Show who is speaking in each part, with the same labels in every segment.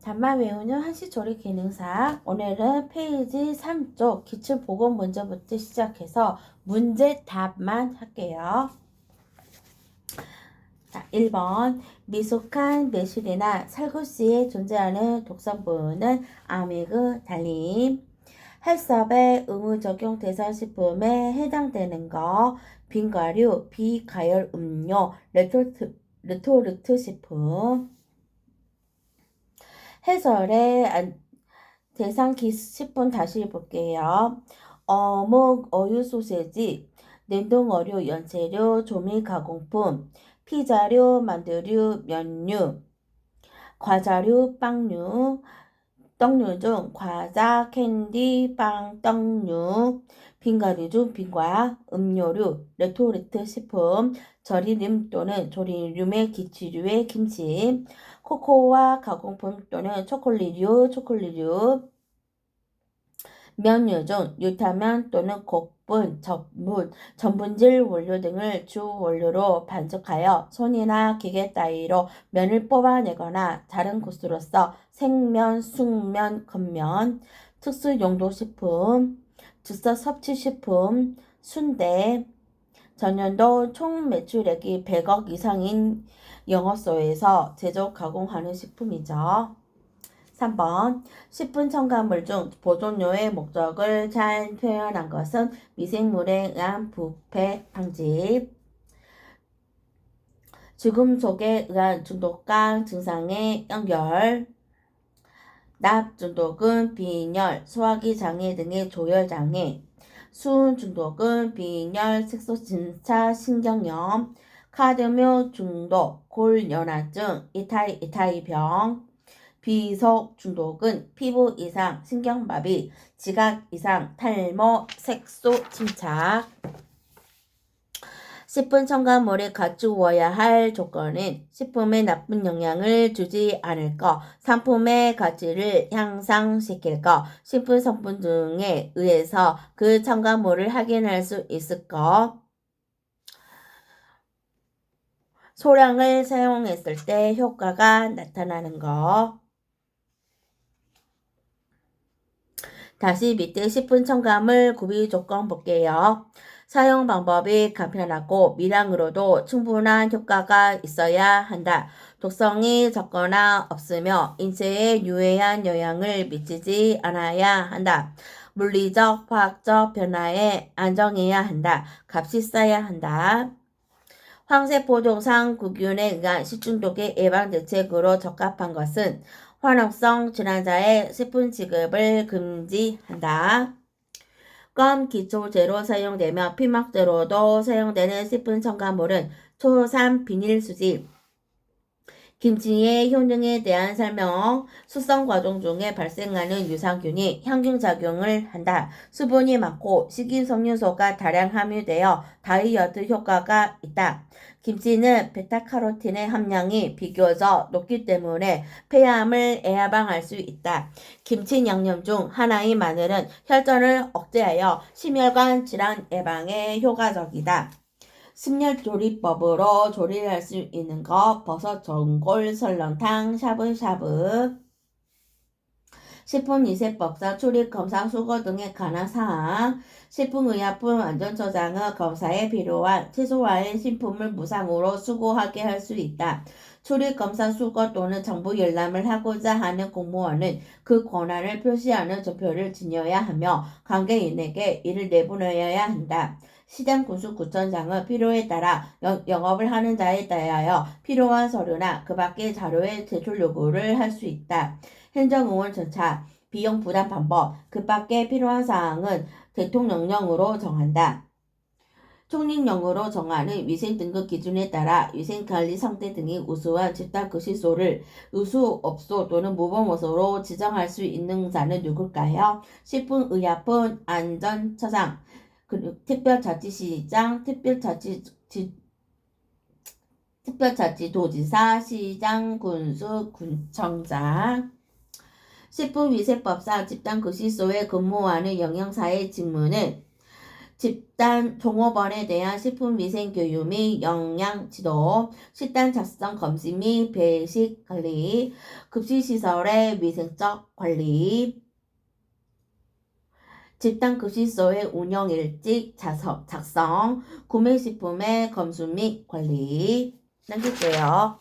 Speaker 1: 잠만 외우는 한시조리 기능사. 오늘은 페이지 3쪽 기출보건 문제부터 시작해서 문제 답만 할게요. 자, 1번 미숙한 매실이나 살구씨에 존재하는 독성분은 아미그달린. 헬스업의 의무적용 대상식품에 해당되는 거 빙과류, 비가열 음료, 레토르트 식품. 해설의 대상 기식품 다시 볼게요. 어묵, 어유 소세지, 냉동 어류, 연체류, 조미 가공품, 피자류, 만두류, 면류, 과자류, 빵류, 떡류 중 과자, 캔디, 빵, 떡류, 빙과류 중 빙과, 음료류, 레토르트 식품, 절이름 또는 조리름의 기치류의 김치, 코코아 가공품 또는 초콜릿류, 면류 중 유타면 또는 곡분, 전분질 원료 등을 주 원료로 반죽하여 손이나 기계 따위로 면을 뽑아내거나 다른 구스로서 생면, 숙면, 겉면, 특수용도식품, 즉석 섭취식품, 순대, 전년도 총 매출액이 100억 이상인 영업소에서 제조 가공하는 식품이죠. 3번 식품 첨가물 중 보존료의 목적을 잘 표현한 것은 미생물에 의한 부패 방지, 죽음 속에 의한 중독감 증상의 연결, 납 중독은 빈혈, 소화기 장애 등의 조혈 장애, 수은 중독은 빈혈, 색소 진차 신경염, 카드뮴 중독, 골연화증, 이타이병, 비석 중독은 피부 이상, 신경마비, 지각 이상, 탈모, 색소 침착. 식품 첨가물이 갖추어야 할 조건은 식품에 나쁜 영향을 주지 않을 것, 상품의 가치를 향상시킬 것, 식품 성분 등에 의해서 그 첨가물을 확인할 수 있을 것, 소량을 사용했을 때 효과가 나타나는 것. 다시 밑에 식품 첨가물 구비 조건 볼게요. 사용 방법이 간편하고 미량으로도 충분한 효과가 있어야 한다. 독성이 적거나 없으며 인체에 유해한 영향을 미치지 않아야 한다. 물리적, 화학적 변화에 안정해야 한다. 값이 싸야 한다. 황세포동상 구균에 의한 식중독의 예방 대책으로 적합한 것은 화농성 질환자의 식품 지급을 금지한다. 껌 기초제로 사용되며 피막제로도 사용되는 식품 첨가물은 초산 비닐수지, 김치의 효능에 대한 설명, 숙성 과정 중에 발생하는 유산균이 향균작용을 한다. 수분이 많고 식이섬유소가 다량 함유되어 다이어트 효과가 있다. 김치는 베타카로틴의 함량이 비교적 높기 때문에 폐암을 예방할 수 있다. 김치 양념 중 하나인 마늘은 혈전을 억제하여 심혈관 질환 예방에 효과적이다. 심혈조리법으로 조리를 할 수 있는 것, 버섯 전골, 설렁탕, 샤브샤브. 식품위생법상 출입검사 수거 등에 관한 사항, 식품의약품 안전처장은 검사에 필요한 최소화의 식품을 무상으로 수거하게 할 수 있다. 출입검사 수거 또는 정부 열람을 하고자 하는 공무원은 그 권한을 표시하는 전표를 지녀야 하며 관계인에게 이를 내보내야 한다. 시장군수구청장은 필요에 따라 영업을 하는 자에 대하여 필요한 서류나 그 밖의 자료의 제출 요구를 할 수 있다. 행정의원 절차, 비용 부담 방법, 그 밖에 필요한 사항은 대통령령으로 정한다. 총리령으로 정하는 위생등급 기준에 따라 위생관리 상태 등이 우수한 집단급식소를 의수업소 또는 모범업소로 지정할 수 있는 자는 누굴까요? 식품의약품 안전처장, 특별자치시장, 특별자치도지사, 시장, 군수, 군청장. 식품위생법상 집단급식소에 근무하는 영양사의 직무는 집단 종업원에 대한 식품위생교육 및 영양지도, 식단 작성 검시 및 배식 관리, 급식시설의 위생적 관리, 집단급식소의 운영일지 작성, 구매식품의 검수 및 관리. 남길게요.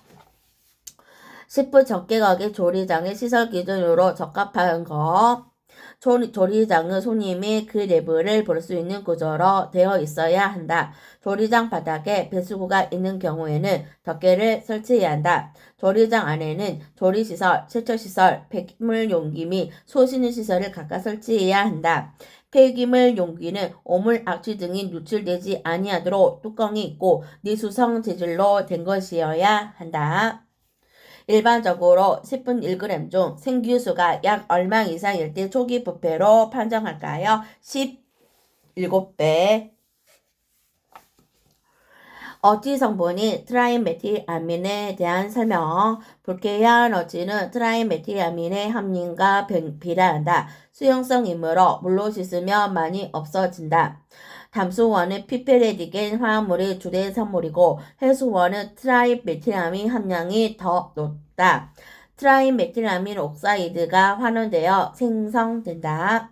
Speaker 1: 10분 적게가게 조리장의 시설 기준으로 적합한 것. 조리장은 손님이 그 내부를 볼 수 있는 구조로 되어 있어야 한다. 조리장 바닥에 배수구가 있는 경우에는 덮개를 설치해야 한다. 조리장 안에는 조리시설, 세척시설, 폐기물 용기 및 소 씻는 시설을 각각 설치해야 한다. 폐기물 용기는 오물, 악취 등이 누출되지 아니하도록 뚜껑이 있고 내수성 재질로 된 것이어야 한다. 일반적으로 10분 1g 중 생규수가 약 얼마 이상일 때 초기 부패로 판정할까요? 17배. 어지 성분이 트라이메틸아민에 대한 설명. 불쾌한 어지는 트라이메틸아민의 함량과 비례한다. 수용성이므로 물로 씻으면 많이 없어진다. 담수원은 피페레디겐 화합물이 주된 성물이고 해수원은 트라이메틸아민 함량이 더 높다. 트라이메틸아민 옥사이드가 환원되어 생성된다.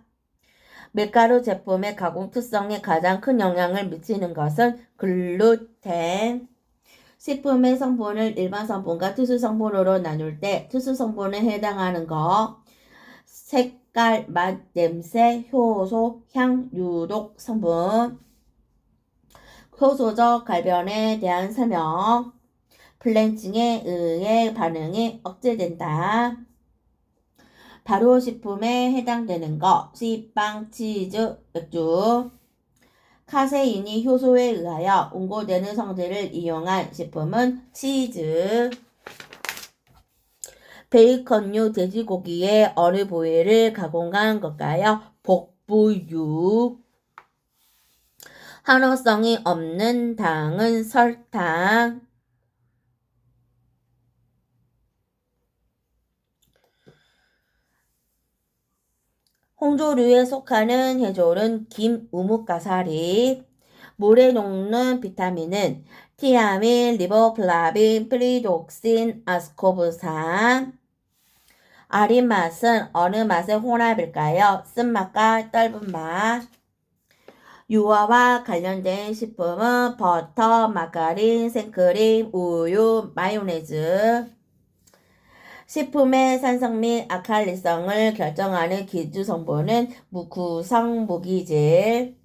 Speaker 1: 밀가루 제품의 가공 특성에 가장 큰 영향을 미치는 것은 글루텐. 식품의 성분을 일반 성분과 특수 성분으로 나눌 때 특수 성분에 해당하는 것, 색깔, 맛, 냄새, 효소, 향, 유독 성분, 효소적 갈변에 대한 설명, 블렌칭에 의해 반응이 억제된다. 발효식품에 해당되는 것, 빵, 치즈, 맥주. 카세인이 효소에 의하여 응고되는 성질을 이용한 식품은 치즈. 베이컨류 돼지고기의 어느 부위를 가공한 것까요? 복부육. 한호성이 없는 당은 설탕. 홍조류에 속하는 해조는 김, 우뭇가사리. 물에 녹는 비타민은 티아민, 리보플라빈, 프리독신, 아스코브산. 아린 맛은 어느 맛의 혼합일까요? 쓴맛과 떫은 맛. 유화와 관련된 식품은 버터, 마가린, 생크림, 우유, 마요네즈. 식품의 산성 및 알칼리성을 결정하는 기주 성분은 구성 무기질.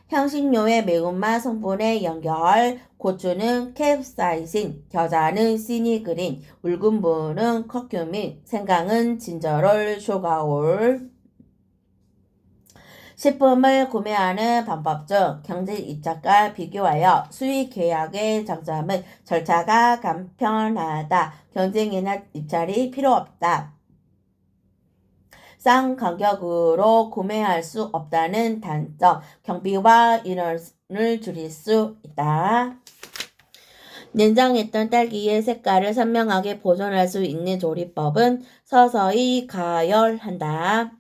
Speaker 1: 향신료의 매운맛 성분의 연결. 고추는 캡사이신, 겨자는 시니그린, 울금부는 커큐민, 생강은 진저롤, 쇼가올. 식품을 구매하는 방법 중 경제 입찰과 비교하여 수익 계약의 장점은 절차가 간편하다. 경쟁이나 입찰이 필요 없다. 싼 가격으로 구매할 수 없다는 단점. 경비와 인원을 줄일 수 있다. 냉장했던 딸기의 색깔을 선명하게 보존할 수 있는 조리법은 서서히 가열한다.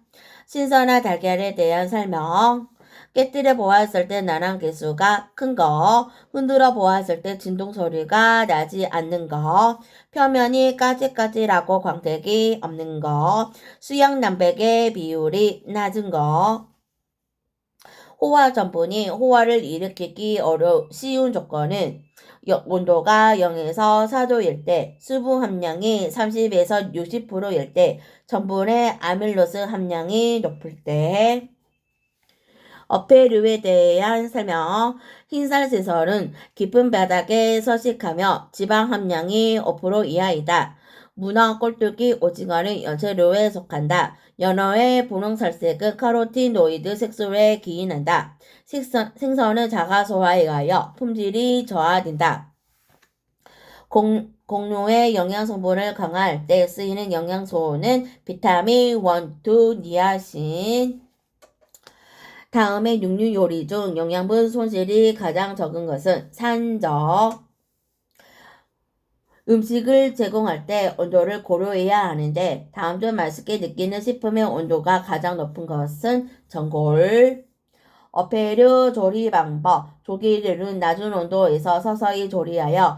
Speaker 1: 신선한 달걀에 대한 설명. 깨뜨려 보았을 때 나는 개수가 큰 거. 흔들어 보았을 때 진동 소리가 나지 않는 거. 표면이 까질까질하고 광택이 없는 거. 수양 남백의 비율이 낮은 거. 호화 전분이 호화를 일으키기 쉬운 조건은 온도가 0에서 4도일 때, 수분 함량이 30에서 60%일 때, 전분의 아밀로스 함량이 높을 때. 어패류에 대한 설명. 흰살시설은 깊은 바닥에 서식하며 지방 함량이 5% 이하이다. 문어, 꼴뚜기, 오징어는 연체류에 속한다. 연어의 분홍살색은 카로티노이드 색소에 기인한다. 생선은 자가 소화에 의하여 품질이 저하된다. 공룡의 영양성분을 강화할 때 쓰이는 영양소는 비타민 1, 2, 니아신. 다음에 육류 요리 중 영양분 손실이 가장 적은 것은 산적. 음식을 제공할 때 온도를 고려해야 하는데 다음 중 맛있게 느끼는 식품의 온도가 가장 높은 것은 전골. 어패류 조리 방법. 조기류는 낮은 온도에서 서서히 조리하여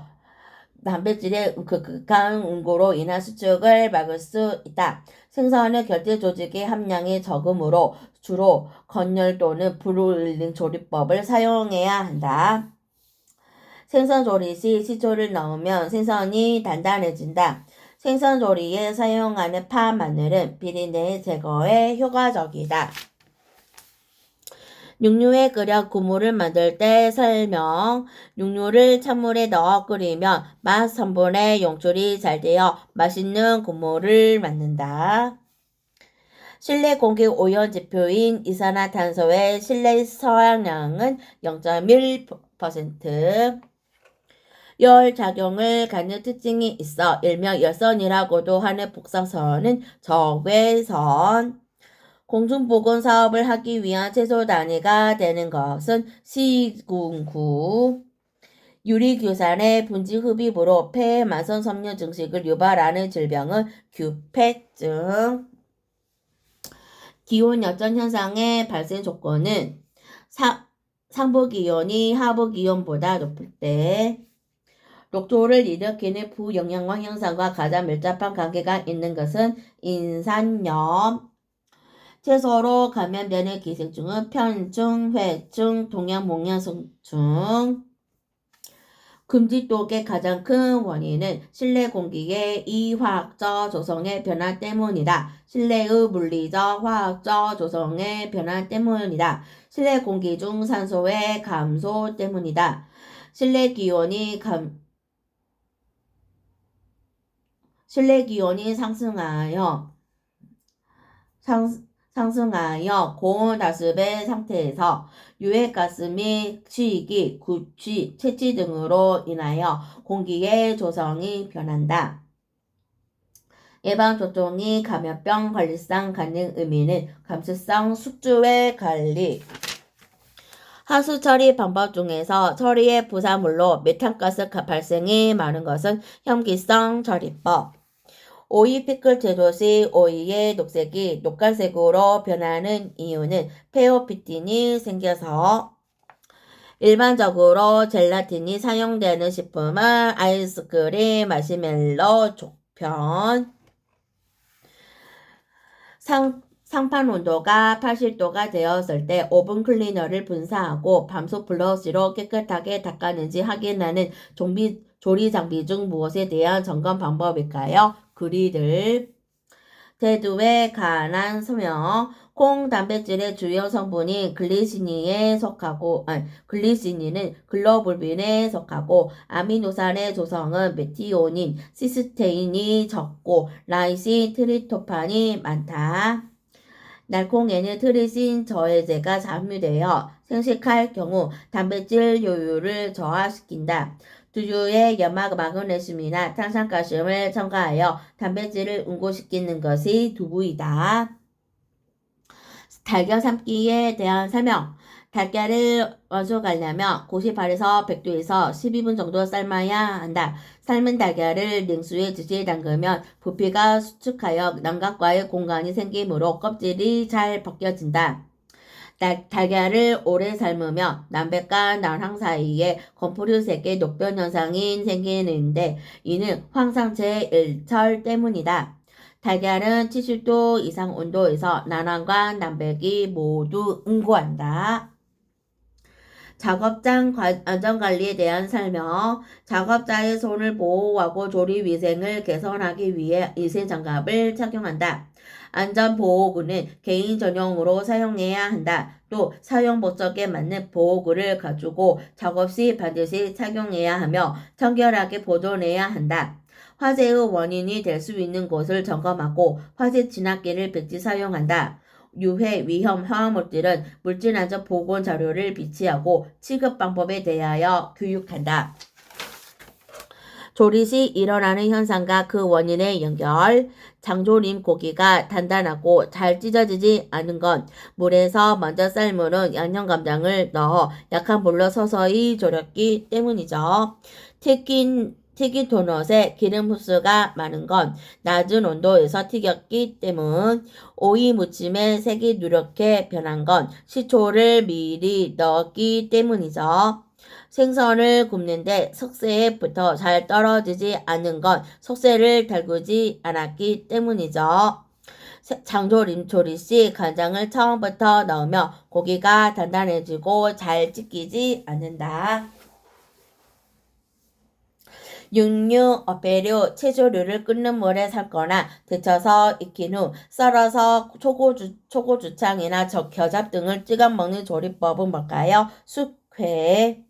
Speaker 1: 단백질의 극한 응고로 인한 수축을 막을 수 있다. 생선은 결제 조직의 함량이 적으므로 주로 건열 또는 불을 올린 조리법을 사용해야 한다. 생선 조리 시 식초를 넣으면 생선이 단단해진다. 생선 조리에 사용하는 파, 마늘은 비린내 제거에 효과적이다. 육류에 끓여 국물을 만들 때 설명. 육류를 찬물에 넣어 끓이면 맛 성분의 용출이 잘 되어 맛있는 국물을 만든다. 실내 공기 오염 지표인 이산화탄소의 실내 서양량은 0.1%. 열 작용을 갖는 특징이 있어 일명 열선이라고도 하는 복사선은 적외선. 공중보건 사업을 하기 위한 최소 단위가 되는 것은 시군구. 유리규산의 분지 흡입으로 폐 만성 섬유 증식을 유발하는 질병은 규폐증. 기온 역전 현상의 발생 조건은 상부 기온이 하부 기온보다 높을 때, 녹조를 일으키는 부영양화 현상과 가장 밀접한 관계가 있는 것은 인산염. 채소로 감염되는 기생충은 편충, 회충, 동양몽양성충. 금지독의 가장 큰 원인은 실내 공기의 이화학적 조성의 변화 때문이다. 실내의 물리적, 화학적 조성의 변화 때문이다. 실내 공기 중 산소의 감소 때문이다. 실내 기온이 상승하여 고온 다습의 상태에서 유해가스 및 취기, 구취, 채취 등으로 인하여 공기의 조성이 변한다. 예방접종이 감염병 관리상 가능 의미는 감수성 숙주의 관리. 하수 처리 방법 중에서 처리의 부산물로 메탄가스 발생이 많은 것은 혐기성 처리법. 오이 피클 제조 시 오이의 녹색이 녹갈색으로 변하는 이유는 페오피틴이 생겨서. 일반적으로 젤라틴이 사용되는 식품은 아이스크림, 마시멜로, 족편. 상판 온도가 80도가 되었을 때 오븐 클리너를 분사하고 밤속 블러시로 깨끗하게 닦았는지 확인하는 조리 장비 중 무엇에 대한 점검 방법일까요? 그리들. 대두에 관한 설명. 콩 단백질의 주요 성분인 글리시닌은 글로불빈에 속하고 아미노산의 조성은 메티오닌, 시스테인이 적고 라이신, 트립토판이 많다. 날콩에는 트리신 저해제가 함유되어 생식할 경우 단백질 요율을 저하시킨다. 두유에 염화 마그네슘이나 탄산가스를 첨가하여 단백질을 응고시키는 것이 두부이다. 달걀 삶기에 대한 설명. 달걀을 완숙하려면 98에서 100도에서 12분 정도 삶아야 한다. 삶은 달걀을 냉수에 즉시 담그면 부피가 수축하여 남각과의 공간이 생기므로 껍질이 잘 벗겨진다. 달걀을 오래 삶으면 남백과 난황 사이에 건프류색의 녹변 현상이 생기는데 이는 황산체 일철 때문이다. 달걀은 70도 이상 온도에서 난황과 남백이 모두 응고한다. 작업장 안전관리에 대한 설명. 작업자의 손을 보호하고 조리 위생을 개선하기 위해 위생장갑을 착용한다. 안전보호구는 개인 전용으로 사용해야 한다. 또 사용 목적에 맞는 보호구를 가지고 작업 시 반드시 착용해야 하며 청결하게 보존해야 한다. 화재의 원인이 될 수 있는 곳을 점검하고 화재 진압기를 백지 사용한다. 유해, 위험, 화학물질은 물질안전 보건 자료를 비치하고 취급 방법에 대하여 교육한다. 조리 시 일어나는 현상과 그 원인의 연결. 장조림 고기가 단단하고 잘 찢어지지 않은 건 물에서 먼저 삶은 양념간장을 넣어 약한 불로 서서히 졸였기 때문이죠. 튀긴 도넛에 기름 흡수가 많은 건 낮은 온도에서 튀겼기 때문. 오이 무침에 색이 누렇게 변한 건 식초를 미리 넣었기 때문이죠. 생선을 굽는데 석쇠부터 잘 떨어지지 않은 건 석쇠를 달구지 않았기 때문이죠. 장조림 조리 시 간장을 처음부터 넣으면 고기가 단단해지고 잘 찢기지 않는다. 육류, 어패류, 채소류를 끓는 물에 삶거나 데쳐서 익힌 후 썰어서 초고추장이나 겨잡 등을 찍어 먹는 조리법은 뭘까요? 숙회.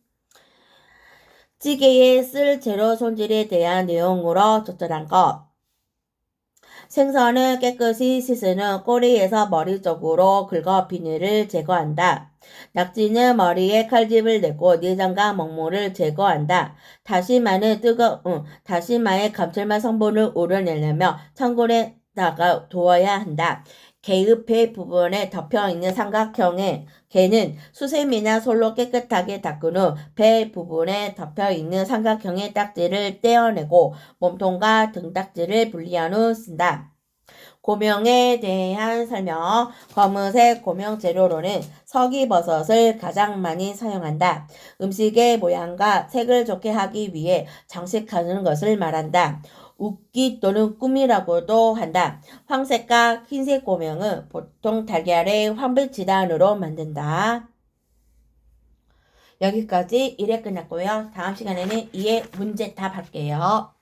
Speaker 1: 찌개에 쓸 재료 손질에 대한 내용으로 적절한 것. 생선을 깨끗이 씻은 후 꼬리에서 머리 쪽으로 긁어 비늘을 제거한다. 낙지는 머리에 칼집을 내고 내장과 먹물을 제거한다. 다시마의 감칠맛 성분을 우려내려면 찬물에다가 두어야 한다. 개의 배 부분에 덮여있는 삼각형의 개는 수세미나 솔로 깨끗하게 닦은 후 배 부분에 덮여있는 삼각형의 딱지를 떼어내고 몸통과 등 딱지를 분리한 후 쓴다. 고명에 대한 설명. 검은색 고명 재료로는 서기버섯을 가장 많이 사용한다. 음식의 모양과 색을 좋게 하기 위해 장식하는 것을 말한다. 웃기 또는 꿈이라고도 한다. 황색과 흰색 고명은 보통 달걀의 황백 지단으로 만든다. 여기까지 1회 끝났고요. 다음 시간에는 2회 문제 답 할게요.